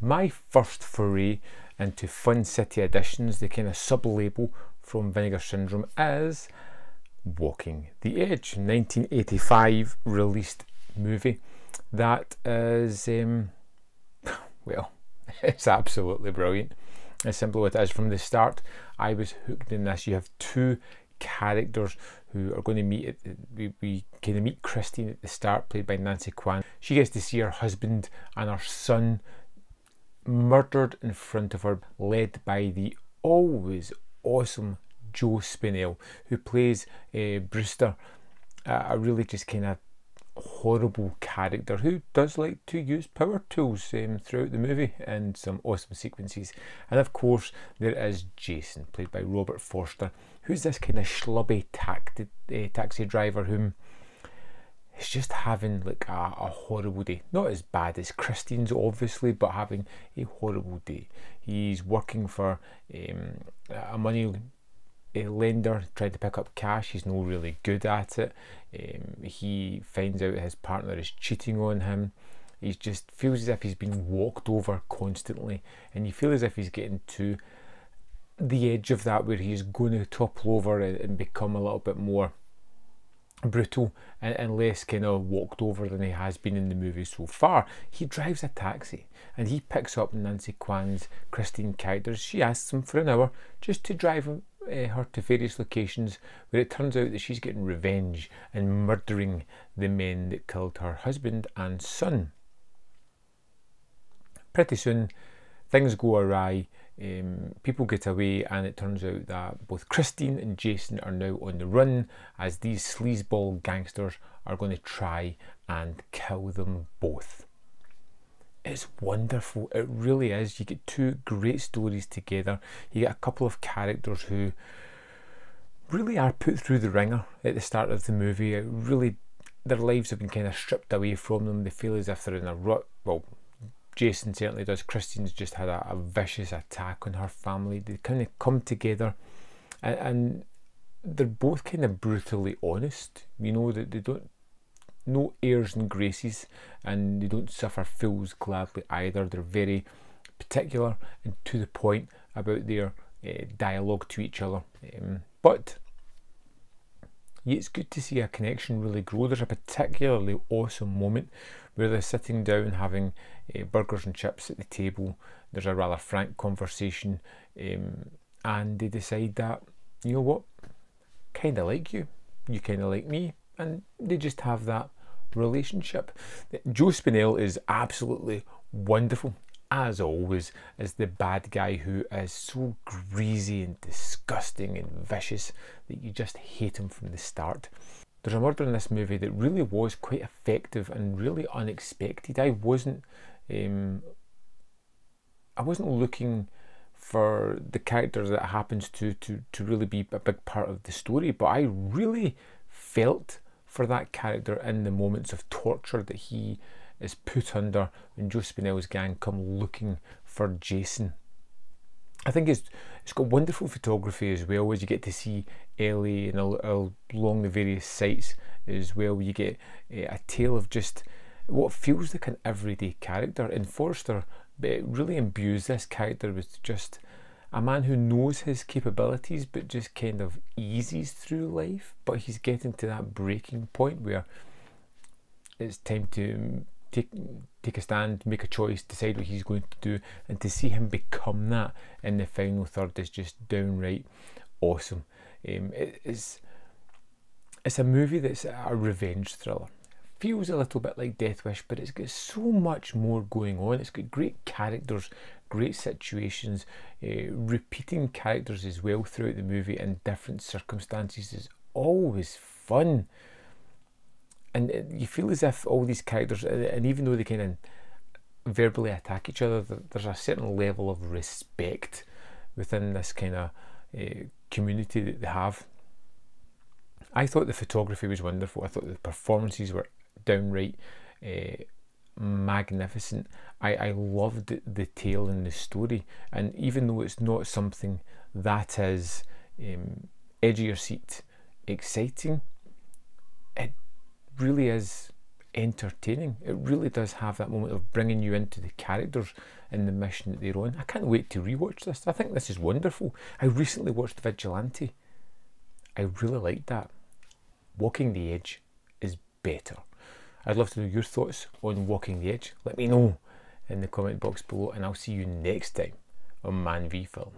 my first foray into Fun City Editions, the kind of sub-label from Vinegar Syndrome, is Walking the Edge, 1985 released movie. That is, well, it's absolutely brilliant. As simple as it is. From the start, I was hooked in this. You have two characters who are going to meet. We kind of meet Christine at the start, played by Nancy Kwan. She gets to see her husband and her son murdered in front of her, led by the always awesome Joe Spinell, who plays Brewster, a really just kind of horrible character who does like to use power tools throughout the movie in some awesome sequences. And of course there is Jason, played by Robert Forster, who's this kind of schlubby taxi driver whom is just having like a horrible day. Not as bad as Christine's obviously, but having a horrible day. He's working for a money lender, trying to pick up cash. He's not really good at it. He finds out his partner is cheating on him. He just feels as if he's being walked over constantly, and you feel as if he's getting to the edge of that, where he's going to topple over and become a little bit more brutal and less kind of walked over than he has been in the movie so far. He drives a taxi and he picks up Nancy Kwan's Christine character. She asks him for an hour just to drive her to various locations, where it turns out that she's getting revenge and murdering the men that killed her husband and son. Pretty soon things go awry. People get away, and it turns out that both Christine and Jason are now on the run, as these sleazeball gangsters are going to try and kill them both. It's wonderful, it really is. You get two great stories together. You get a couple of characters who really are put through the ringer at the start of the movie. It really, their lives have been kind of stripped away from them. They feel as if they're in a rut. Well, Jason certainly does. Christine's just had a vicious attack on her family. They kind of come together, and they're both kind of brutally honest. You know, that they don't, no airs and graces, and they don't suffer fools gladly either. They're very particular and to the point about their dialogue to each other. But yeah, it's good to see a connection really grow. There's a particularly awesome moment where they're sitting down having burgers and chips at the table. There's a rather frank conversation, and they decide that, you know what, kind of like you kind of like me, and they just have that relationship. Joe Spinell is absolutely wonderful, as always, as the bad guy who is so greasy and disgusting and vicious that you just hate him from the start. There's a murder in this movie that really was quite effective and really unexpected. I wasn't looking for the character that happens to really be a big part of the story, but I really felt for that character in the moments of torture that he is put under when Joe Spinell's gang come looking for Jason. I think it's got wonderful photography as well, as you get to see Ellie and along the various sites as well. You get a tale of just what feels like an everyday character, and Forster really imbues this character with just a man who knows his capabilities but just kind of eases through life, but he's getting to that breaking point where it's time to take a stand, make a choice, decide what he's going to do, and to see him become that in the final third is just downright awesome. It's a movie that's a revenge thriller. Feels a little bit like Death Wish, but it's got so much more going on. It's got great characters, great situations, repeating characters as well throughout the movie in different circumstances is always fun. And you feel as if all these characters, and even though they kind of verbally attack each other, there's a certain level of respect within this kind of community that they have. I thought the photography was wonderful. I thought the performances were downright magnificent. I loved the tale and the story, and even though it's not something that is edge of your seat exciting, it really is entertaining. It really does have that moment of bringing you into the characters and the mission that they're on. I can't wait to rewatch this. I think this is wonderful. I recently watched Vigilante. I really liked that. Walking the Edge is better. I'd love to know your thoughts on Walking the Edge. Let me know in the comment box below, and I'll see you next time on Man v Film.